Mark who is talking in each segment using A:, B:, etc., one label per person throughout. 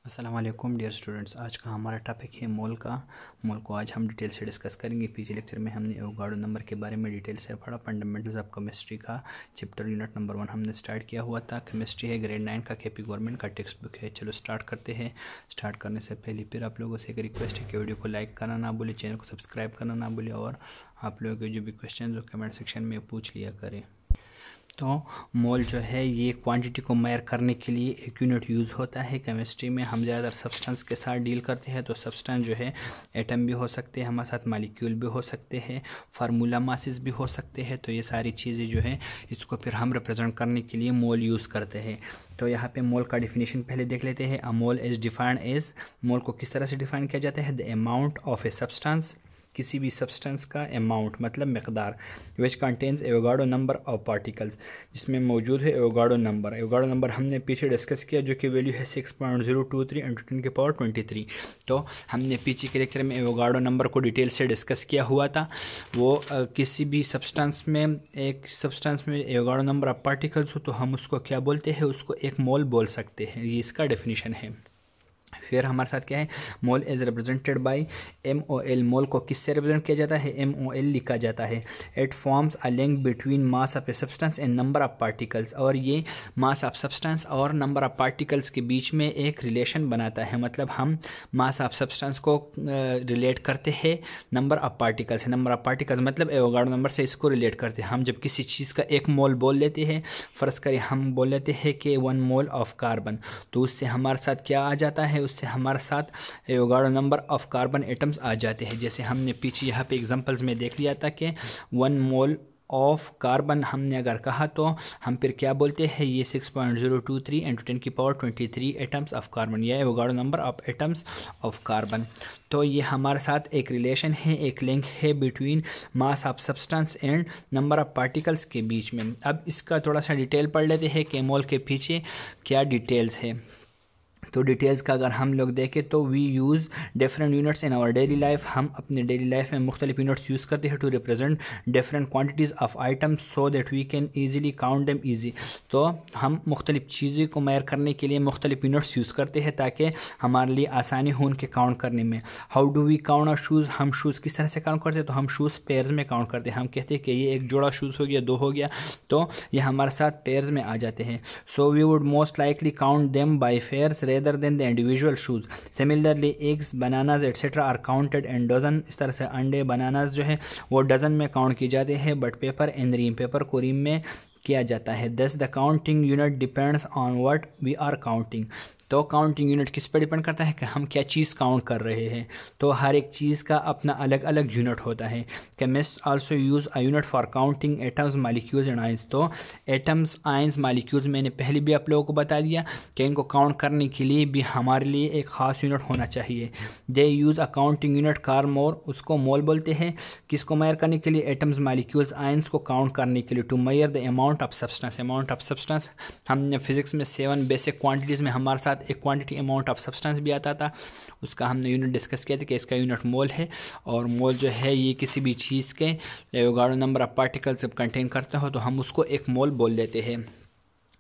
A: अस्सलाम वालेकुम dear students. आज का हमारा टॉपिक है मोल को आज हम डिटेल से डिस्कस करेंगे। पिछले लेक्चर में हमने एवोगाड्रो नंबर के बारे में डिटेल से पढ़ा। फंडामेंटल्स ऑफ केमिस्ट्री का चैप्टर यूनिट नंबर 1 हमने स्टार्ट किया हुआ था। केमिस्ट्री है, ग्रेड 9 का, केपी गवर्नमेंट का टेक्स्ट बुक है। चलो स्टार्ट करते हैं। स्टार्ट करने से पहले फिर आप लोगों से एक रिक्वेस्ट है कि वीडियो को लाइक करना ना भूलें, चैनल को सब्सक्राइब करना ना भूलें और आप लोगों के जो भी क्वेश्चन जो कमेंट सेक्शन में पूछ लिया करें। तो मोल जो है ये क्वांटिटी को मेजर करने के लिए एक यूनिट यूज़ होता है। केमिस्ट्री में हम ज़्यादातर सब्सटेंस के साथ डील करते हैं, तो सब्सटेंस जो है एटम भी हो सकते हैं हमारे साथ, मालिक्यूल भी हो सकते हैं, फार्मूला मासेस भी हो सकते हैं। तो ये सारी चीज़ें जो है इसको फिर हम रिप्रेजेंट करने के लिए मोल यूज़ करते हैं। तो यहाँ पे मोल का डिफिनीशन पहले देख लेते हैं। अ मोल इज़ डिफाइंड एज, मोल को किस तरह से डिफाइन किया जाता है, the amount of a substance, किसी भी सब्सटेंस का अमाउंट मतलब मकदार, which contains Avogadro number of particles, जिसमें मौजूद है एवोगाड्रो नंबर। एवोगाड्रो नंबर हमने पीछे डिस्कस किया जो कि वैल्यू है 6.023 × 10⁻23। तो हमने पीछे के लेक्चर में एवोगाड्रो नंबर को डिटेल से डिस्कस किया हुआ था। वो किसी भी सब्सटेंस में, एक सब्सटेंस में एवोगाड्रो नंबर ऑफ पार्टिकल्स हो तो हम उसको क्या बोलते हैं, उसको एक मोल बोल सकते हैं। ये इसका डेफिनेशन है। फिर हमारे साथ क्या है, मोल इज़ रिप्रेजेंटेड बाय MOL। मोल को किससे रिप्रेजेंट किया जाता है, MOL लिखा जाता है। It forms a link between mass of a substance and number of particles, और ये मास ऑफ सब्सटेंस और नंबर ऑफ पार्टिकल्स के बीच में एक रिलेशन बनाता है। मतलब हम मास ऑफ सब्सटेंस को रिलेट करते हैं नंबर ऑफ पार्टिकल्स है। नंबर ऑफ पार्टिकल्स मतलब एवोगाड्रो नंबर से इसको रिलेट करते हैं। हम जब किसी चीज़ का एक मोल बोल लेते हैं, फ़र्ज़ करें हम बोल लेते हैं कि 1 मोल ऑफ कार्बन, तो उससे हमारे साथ क्या आ जाता है, उससे हमारे साथ Avogadro number of carbon atoms आ जाते हैं। जैसे हमने पीछे यहाँ पे एग्जांपल्स में देख लिया था कि 1 मोल ऑफ कार्बन हमने अगर कहा तो हम फिर क्या बोलते हैं, ये 6.023 × 10⁻23 एटम्स ऑफ कार्बन, या Avogadro number of atoms of carbon. तो ये हमारे साथ एक रिलेशन है, एक लिंक है between mass of substance and number of particles के बीच में। अब इसका थोड़ा सा डिटेल पढ़ लेते हैं कि मोल के पीछे क्या डिटेल्स है। तो डिटेल्स का अगर हम लोग देखें तो we use different units in our daily life. हम अपने डेली लाइफ में मुख्तलिफ यूनिट्स यूज़ करते हैं to represent different quantities of items so that we can easily count them easy. तो हम मुख्तलिफ चीज़ों को मेजर करने के लिए मुख्तलिफ यूनिट्स यूज़ करते हैं ताकि हमारे लिए आसानी हो उनके काउंट करने में। How do we count our shoes, हम शूज़ किस तरह से काउंट करते हैं, तो हम शूज़ पेयर्स में काउंट करते हैं। हम कहते हैं कि ये एक जोड़ा शूज़ हो गया, 2 हो गया, तो ये हमारे साथ पेयर्स में आ जाते हैं। So we would most likely count them by pairs rather than the individual shoes. Similarly eggs, bananas etcetera are counted in dozen. इस तरह से अंडे, बनानाज जो है वो डजन में काउंट किए जाते हैं, but paper in ream, paper को रीम में किया जाता है। Thus the counting unit depends on what we are counting. तो काउंटिंग यूनिट किस पर डिपेंड करता है कि हम क्या चीज़ काउंट कर रहे हैं। तो हर एक चीज़ का अपना अलग अलग यूनिट होता है। Chemist also use a unit for counting atoms, molecules and ions. तो एटम्स, आयंस, मालिक्यूल्स मैंने पहले भी आप लोगों को बता दिया कि इनको काउंट करने के लिए भी हमारे लिए एक ख़ास यूनिट होना चाहिए। They use a counting unit called mole, उसको मोल बोलते हैं। किसको मेजर करने के लिए, एटम्स, मालिक्यूल्स, आयंस को काउंट करने के लिए। To measure the amount of substance, amount of substance हमने फिजिक्स में 7 बेसिक क्वांटिटीज़ में हमारे साथ एक क्वांटिटी अमाउंट ऑफ सब्सटेंस भी आता था, उसका हमने यूनिट डिस्कस किया था कि इसका यूनिट मोल है। और मोल जो है ये किसी भी चीज़ के एवोगाड्रो नंबर ऑफ पार्टिकल्स जब कंटेन करते हो तो हम उसको एक मोल बोल देते हैं।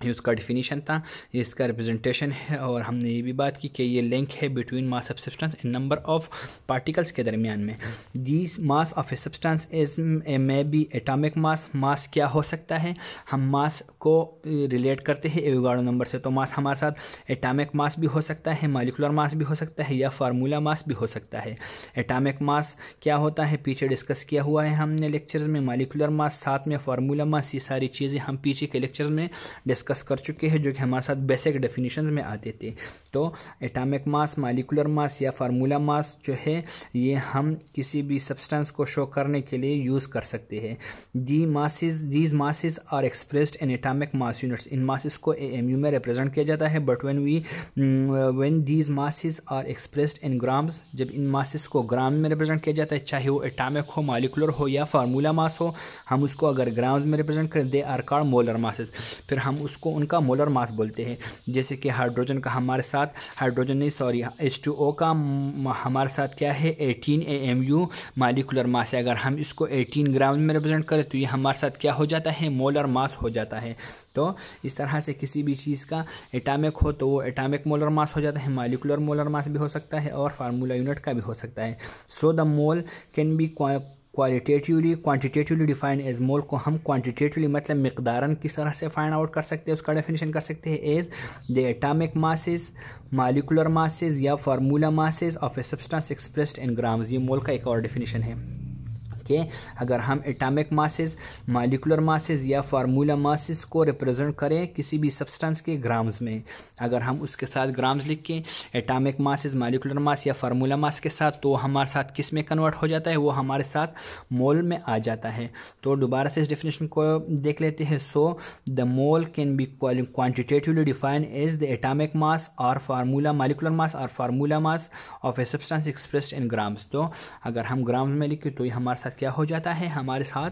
A: ये उसका डिफिनीशन था, ये इसका रिप्रेजेंटेशन है। और हमने ये भी बात की कि ये लिंक है between mass of substance and number of particles के दरमियान में। This mass of a substance is may be atomic mass. Mass क्या हो सकता है, हम मास को रिलेट करते हैं एवोगाड्रो नंबर से। तो मास हमारे साथ एटॉमिक मास भी हो सकता है, मॉलिक्यूलर मास भी हो सकता है, या फार्मूला मास भी हो सकता है। एटॉमिक मास क्या होता है पीछे डिस्कस किया हुआ है हमने लेक्चर्स में। मॉलिक्यूलर मास, साथ में फार्मूला मास, ये सारी चीज़ें हम पीछे के लेक्चर्स में डिस्कस कर चुके हैं जो कि हमारे साथ बेसिक डेफिनेशन में आते थे। तो एटॉमिक मास, मॉलिक्यूलर मास या फार्मूला मास जो है ये हम किसी भी सब्सटेंस को शो करने के लिए यूज़ कर सकते हैं। These masses are expressed in atomic mass units. इन मासेस को AMU में रिप्रेजेंट किया जाता है। But when these masses are expressed in grams, जब इन मासेस को ग्राम में रिप्रेजेंट किया जाता है, चाहे वो एटॉमिक हो, मॉलिक्यूलर हो या फार्मूला मास हो, हम उसको अगर ग्राम्स में रिप्रेजेंट करें, they are called molar masses. फिर हम उसको उसको उनका मोलर मास बोलते हैं। जैसे कि हाइड्रोजन का हमारे साथ H2O का हमारे साथ क्या है 18 AMU मालिकुलर मास है। अगर हम इसको 18 ग्राम में रिप्रेजेंट करें तो ये हमारे साथ क्या हो जाता है, मोलर मास हो जाता है। तो इस तरह से किसी भी चीज़ का एटॉमिक हो तो वो एटॉमिक मोलर मास हो जाता है, मालिकुलर मोलर मास भी हो सकता है और फार्मूला यूनिट का भी हो सकता है। So the mole can be quantitatively defined as. Mole को हम क्वांटिटेटिवली मतलब मिकदारन किस तरह से फाइंड आउट कर सकते हैं, उसका डेफिनेशन कर सकते हैं as the atomic masses, molecular masses या formula masses of a substance expressed in grams. ये मोल का एक और डेफिनेशन है कि अगर हम एटॉमिक मासेस, मालिकुलर मासेस या फार्मूला मासेस को रिप्रेजेंट करें किसी भी सब्सटेंस के ग्राम्स में, अगर हम उसके साथ ग्राम्स लिख के एटॉमिक मासेस, मालिकुलर मास या फार्मूला मास के साथ, तो हमारे साथ किस में कन्वर्ट हो जाता है, वो हमारे साथ मोल में आ जाता है। तो दोबारा से इस डेफिनेशन को देख लेते हैं। So the mole can be quantitatively defined as the atomic mass और फार्मूला, मालिकुलर मास और formula mass of a substance expressed in grams. तो अगर हम ग्राम्स में लिखें तो ये हमारे साथ क्या हो जाता है, हमारे साथ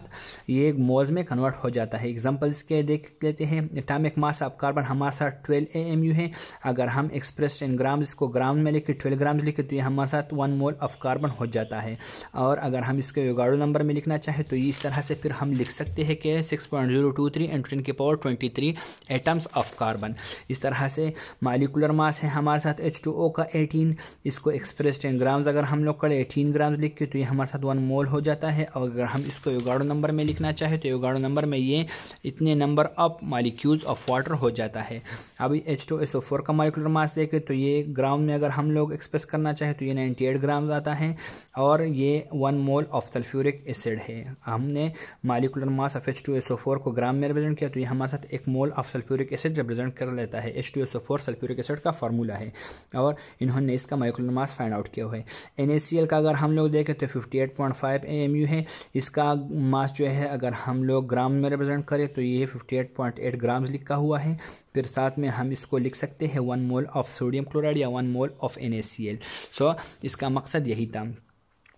A: ये मोल्स में कन्वर्ट हो जाता है। एग्जांपल्स के देख लेते हैं। एटॉमिक मास ऑफ कार्बन हमारे साथ 12 AMU है। अगर हम एक्सप्रेस्ड इन ग्राम इसको ग्राम में लिखे 12 ग्राम लिखे तो ये हमारे साथ 1 मोल ऑफ कार्बन हो जाता है। और अगर हम इसको एवोगाड्रो नंबर में लिखना चाहे तो इस तरह से फिर हम लिख सकते हैं कि 6.023 × 10⁻23 एटम्स ऑफ कार्बन। इस तरह से मालिकुलर मास है हमारे साथ H2O का 18, इसको एक्सप्रेस्ड इन ग्राम्स अगर हम लोग करें 18 ग्राम लिख के तो ये हमारे साथ 1 मोल हो जाता है। और अगर हम इसको एवोगाड्रो नंबर में लिखना चाहे तो एवोगाड्रो नंबर में ये इतने number of molecules of water हो जाता है। अभी H2SO4 का मॉलिक्यूलर मास देखें तो ये ग्राम में अगर हम लोग एक्सप्रेस करना चाहे तो ये 98 ग्राम आता है और ये 1 मोल ऑफ सल्फ्यूरिक एसिड है। हमने मॉलिक्यूलर मास ऑफ H2SO4 को ग्राम में रिप्रेजेंट किया तो ये हमारे साथ 1 mole of sulphuric acid represent कर लेता है। H2SO4 सल्फ्यूरिक एसिड का फार्मूला है और इन्होंने इसका मॉलिक्यूलर मास फाइंड आउट किया हुआ है। NaCl का अगर हम लोग देखें तो 58.5 AMU है। इसका मास जो है अगर हम लोग ग्राम में रिप्रेजेंट करें तो ये 58.8 ग्राम्स लिखा हुआ है। फिर साथ में हम इसको लिख सकते हैं 1 मोल ऑफ सोडियम क्लोराइड या 1 मोल ऑफ NaCl। सो इसका मकसद यही था।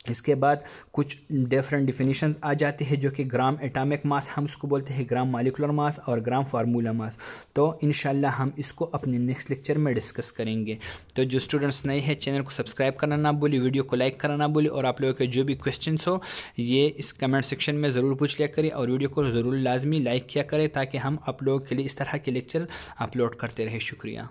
A: इसके बाद कुछ डिफरेंट डिफिनीशंस आ जाते हैं जो कि ग्राम एटॉमिक मास हम उसको बोलते हैं, ग्राम मॉलिक्यूलर मास और ग्राम फार्मूला मास। तो इंशाल्लाह हम इसको अपने नेक्स्ट लेक्चर में डिस्कस करेंगे। तो जो स्टूडेंट्स नए हैं चैनल को सब्सक्राइब करना ना भूलिए, वीडियो को लाइक करना ना भूलिए और आप लोगों के जो भी क्वेश्चंस हो ये इस कमेंट सेक्शन में ज़रूर पूछ लिया करिए और वीडियो को ज़रूर लाजमी लाइक किया करें ताकि हम आप लोगों के लिए इस तरह के लेक्चर अपलोड करते रहे। शुक्रिया।